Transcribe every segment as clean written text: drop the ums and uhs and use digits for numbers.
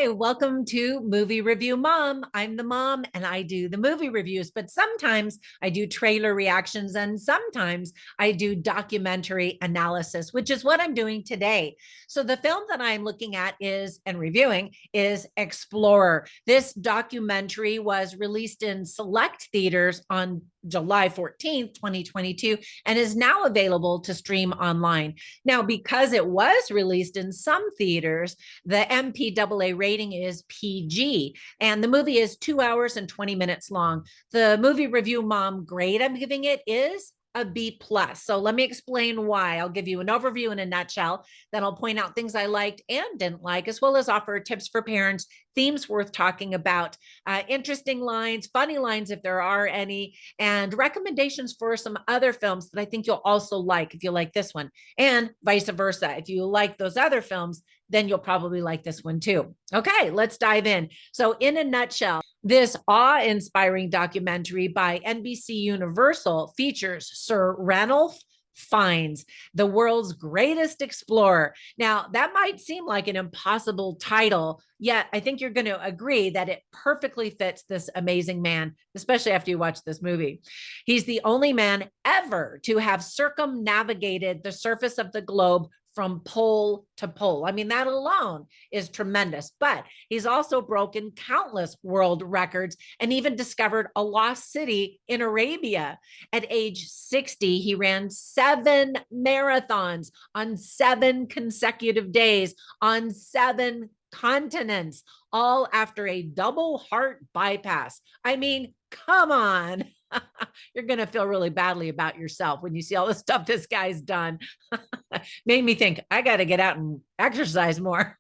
Hi, welcome to Movie Review Mom. I'm the mom and I do the movie reviews, but sometimes I do trailer reactions and sometimes I do documentary analysis, which is what I'm doing today. So the film that I'm looking at is and reviewing is Explorer. This documentary was released in select theaters on July 14th, 2022, and is now available to stream online. Now, because it was released in some theaters, the MPAA rating is PG, and the movie is 2 hours and 20 minutes long. The movie review mom grade I'm giving it is a B plus. So let me explain why. I'll give you an overview in a nutshell. Then I'll point out things I liked and didn't like, as well as offer tips for parents, themes worth talking about, interesting lines, funny lines if there are any, and recommendations for some other films that I think you'll also like if you like this one, and vice versa. If you like those other films, then you'll probably like this one too. Okay, let's dive in. So, in a nutshell, this awe-inspiring documentary by NBC Universal features Sir Ranulph Fiennes, the world's greatest explorer. Now, that might seem like an impossible title, yet I think you're going to agree that it perfectly fits this amazing man, especially after you watch this movie. He's the only man ever to have circumnavigated the surface of the globe from pole to pole. I mean, that alone is tremendous, but he's also broken countless world records and even discovered a lost city in Arabia. At age 60, he ran 7 marathons on 7 consecutive days on 7 continents, all after a double heart bypass. I mean, come on. You're going to feel really badly about yourself when you see all the stuff this guy's done. Made me think, I got to get out and exercise more.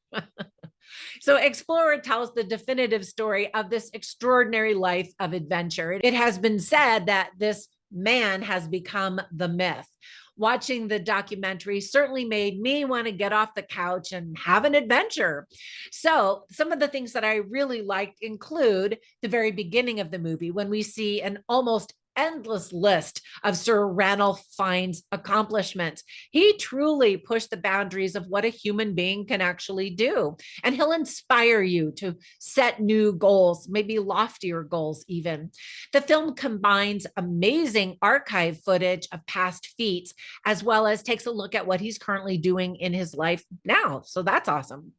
So, Explorer tells the definitive story of this extraordinary life of adventure. It has been said that this man has become the myth. Watching the documentary certainly made me want to get off the couch and have an adventure. So, some of the things that I really liked include the very beginning of the movie when we see an almost endless list of Sir Ranulph Fiennes' accomplishments. He truly pushed the boundaries of what a human being can actually do. And he'll inspire you to set new goals, maybe loftier goals even. The film combines amazing archive footage of past feats, as well as takes a look at what he's currently doing in his life now. So that's awesome.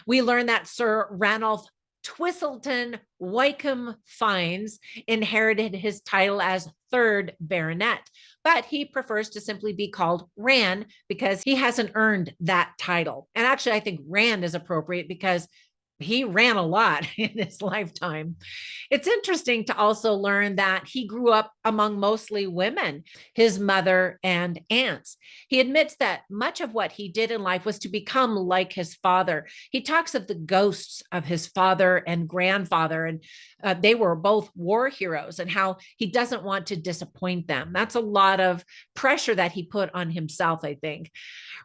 We learn that Sir Ranulph Twistleton Wycombe Fiennes inherited his title as 3rd Baronet, but he prefers to simply be called Ran because he hasn't earned that title. And actually, I think Rand is appropriate because he ran a lot in his lifetime. It's interesting to also learn that he grew up among mostly women, his mother and aunts. He admits that much of what he did in life was to become like his father. He talks of the ghosts of his father and grandfather, and they were both war heroes, and how he doesn't want to disappoint them. That's a lot of pressure that he put on himself, I think.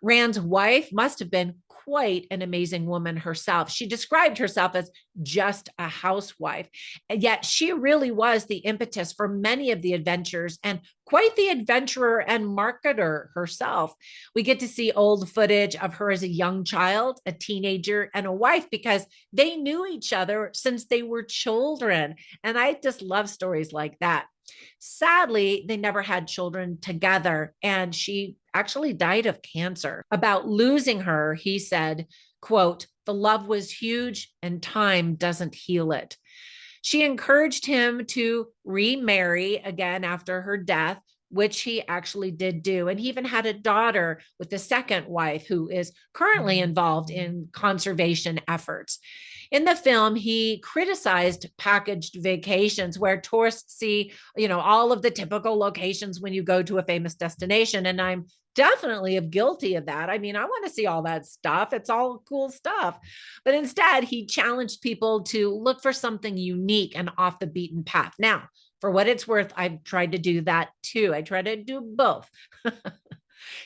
Rand's wife must have been quite an amazing woman herself. She described herself as just a housewife, and yet she really was the impetus for many of the adventures and quite the adventurer and marketer herself. We get to see old footage of her as a young child, a teenager, and a wife because they knew each other since they were children. And I just love stories like that. Sadly, they never had children together, and she actually died of cancer. About losing her, he said, quote, "The love was huge and time doesn't heal it." She encouraged him to remarry again after her death, which he actually did do. And he even had a daughter with the second wife who is currently involved in conservation efforts. In the film, he criticized packaged vacations where tourists see, all of the typical locations when you go to a famous destination. And I'm definitely guilty of that. I mean, I want to see all that stuff. It's all cool stuff. But instead, he challenged people to look for something unique and off the beaten path. Now, for what it's worth, I've tried to do that too. I try to do both.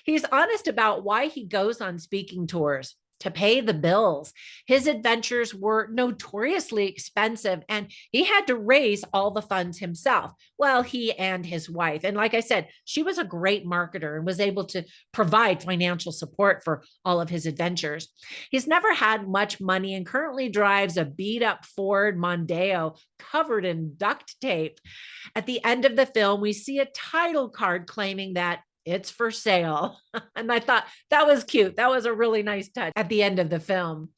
He's honest about why he goes on speaking tours. to pay the bills. His adventures were notoriously expensive, and he had to raise all the funds himself. Well, he and his wife. And like I said, she was a great marketer and was able to provide financial support for all of his adventures. He's never had much money and currently drives a beat up Ford Mondeo covered in duct tape. At the end of the film, we see a title card claiming that it's for sale. And I thought that was cute. That was a really nice touch at the end of the film.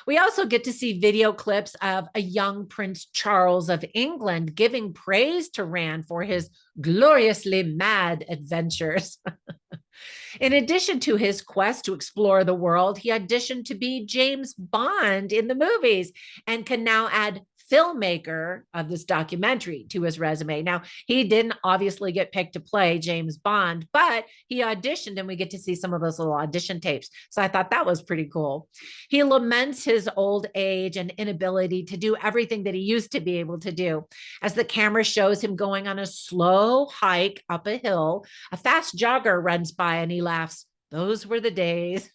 We also get to see video clips of a young Prince Charles of England giving praise to Rand for his gloriously mad adventures. In addition to his quest to explore the world, he auditioned to be James Bond in the movies and can now add filmmaker of this documentary to his resume. Now, he didn't obviously get picked to play James Bond, but he auditioned and we get to see some of those little audition tapes. So I thought that was pretty cool. He laments his old age and inability to do everything that he used to be able to do. As the camera shows him going on a slow hike up a hill, a fast jogger runs by and he laughs. Those were the days.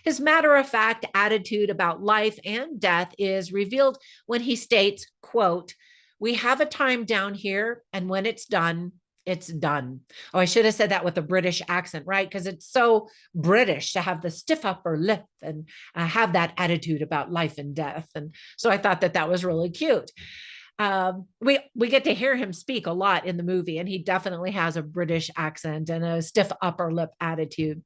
His matter-of-fact attitude about life and death is revealed when he states, quote, "We have a time down here, and when it's done, it's done." Oh, I should have said that with a British accent, right? Because it's so British to have the stiff upper lip and have that attitude about life and death. And so I thought that that was really cute. We get to hear him speak a lot in the movie, and he definitely has a British accent and a stiff upper lip attitude.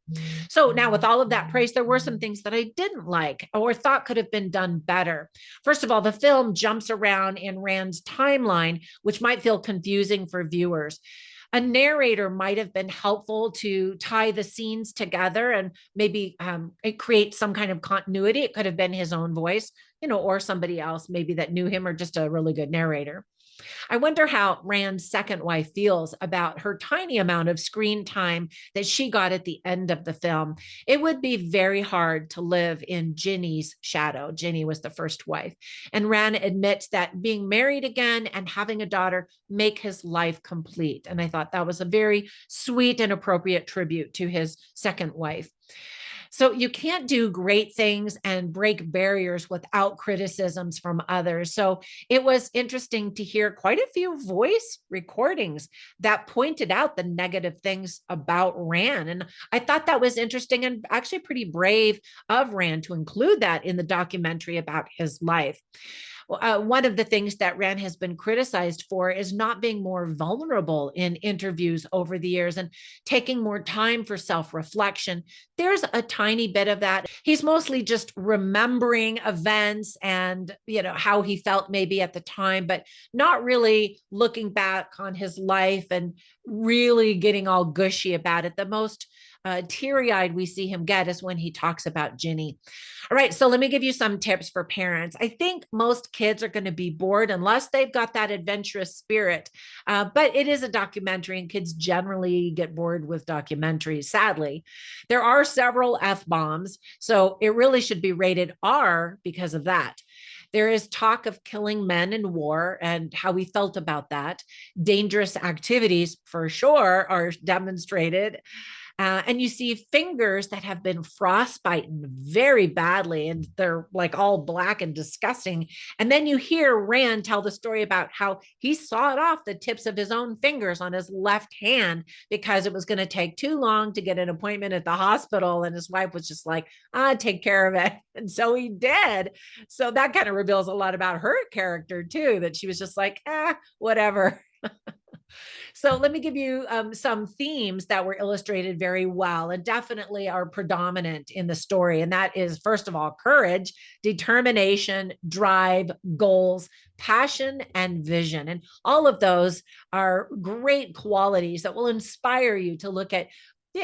So now, with all of that praise, there were some things that I didn't like or thought could have been done better. First of all, the film jumps around in Rand's timeline, which might feel confusing for viewers. A narrator might have been helpful to tie the scenes together and maybe it creates some kind of continuity. It could have been his own voice, or somebody else maybe that knew him, or just a really good narrator. I wonder how Rand's second wife feels about her tiny amount of screen time that she got at the end of the film. It would be very hard to live in Ginny's shadow. Ginny was the first wife. And Rand admits that being married again and having a daughter make his life complete. And I thought that was a very sweet and appropriate tribute to his second wife. So you can't do great things and break barriers without criticisms from others. So it was interesting to hear quite a few voice recordings that pointed out the negative things about Rand. And I thought that was interesting and actually pretty brave of Rand to include that in the documentary about his life. One of the things that Rand has been criticized for is not being more vulnerable in interviews over the years and taking more time for self-reflection. There's a tiny bit of that. He's mostly just remembering events and, how he felt maybe at the time, but not really looking back on his life and really getting all gushy about it. The most teary-eyed we see him get is when he talks about Ginny. All right, so let me give you some tips for parents. I think most kids are going to be bored unless they've got that adventurous spirit. But it is a documentary, and kids generally get bored with documentaries, sadly. There are several F-bombs, so it really should be rated R because of that. There is talk of killing men in war and how we felt about that. Dangerous activities, for sure, are demonstrated. And you see fingers that have been frostbitten very badly, and they're like all black and disgusting. And then you hear Rand tell the story about how he sawed off the tips of his own fingers on his left hand because it was going to take too long to get an appointment at the hospital. And his wife was just like, take care of it. And so he did. So that kind of reveals a lot about her character too, that she was just like, whatever. So let me give you some themes that were illustrated very well and definitely are predominant in the story. And that is, first of all, courage, determination, drive, goals, passion, and vision. And all of those are great qualities that will inspire you to look at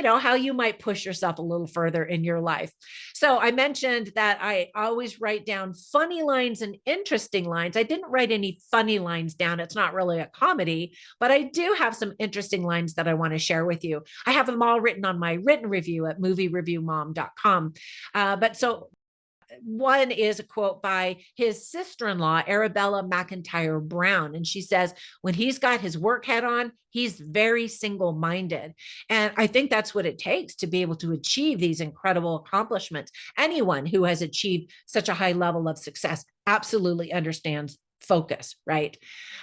how you might push yourself a little further in your life. So I mentioned that I always write down funny lines and interesting lines. I didn't write any funny lines down. It's not really a comedy, but I do have some interesting lines that I want to share with you. I have them all written on my written review at moviereviewmom.com. But so one is a quote by his sister-in-law, Arabella McIntyre Brown. And she says, when he's got his work head on, he's very single-minded. And I think that's what it takes to be able to achieve these incredible accomplishments. Anyone who has achieved such a high level of success absolutely understands focus, right?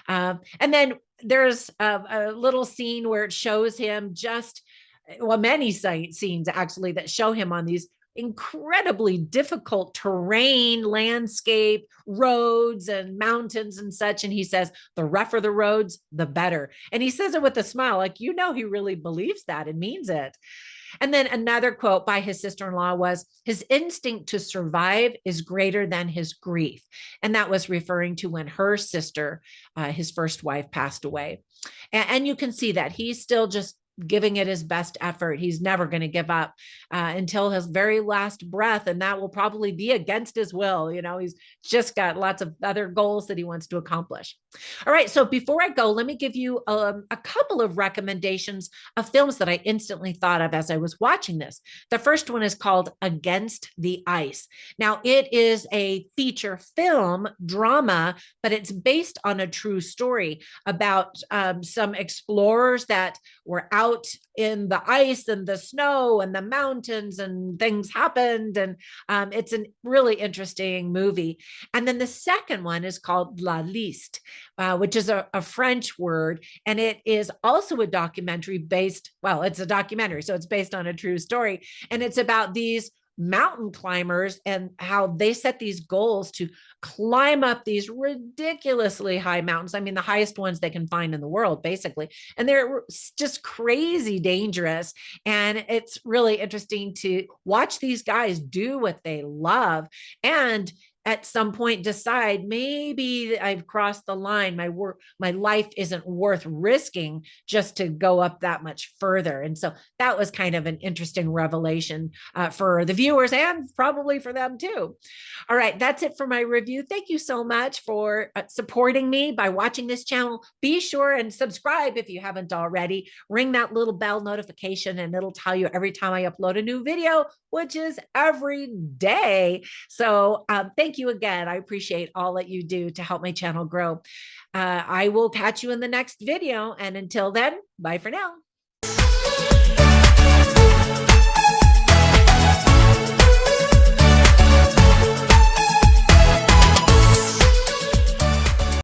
And then there's a little scene where it shows him just, well, many scenes actually that show him on these incredibly difficult terrain, landscape, roads and mountains and such. And he says, the rougher the roads, the better. And he says it with a smile, like, you know, he really believes that and means it. And then another quote by his sister-in-law was, his instinct to survive is greater than his grief. And that was referring to when her sister, his first wife, passed away. And you can see that he's still just giving it his best effort. He's never going to give up until his very last breath. And that will probably be against his will. You know, he's just got lots of other goals that he wants to accomplish. All right. So before I go, let me give you a couple of recommendations of films that I instantly thought of as I was watching this. The first one is called Against the Ice. Now, it is a feature film drama, but it's based on a true story about some explorers that were out in the ice and the snow and the mountains, and things happened. And it's a really interesting movie. And then the second one is called La Liste, which is a French word. And it is also a documentary based, well, it's a documentary, so it's based on a true story. And it's about these mountain climbers and how they set these goals to climb up these ridiculously high mountains. I mean, the highest ones they can find in the world, basically. And they're just crazy dangerous. And it's really interesting to watch these guys do what they love and at some point decide, maybe I've crossed the line. My life isn't worth risking just to go up that much further. And so that was kind of an interesting revelation for the viewers and probably for them too. All right, that's it for my review. Thank you so much for supporting me by watching this channel. Be sure and subscribe if you haven't already. Ring that little bell notification and it'll tell you every time I upload a new video, which is every day. So thank you again. I appreciate all that you do to help my channel grow. I will catch you in the next video. And until then, bye for now.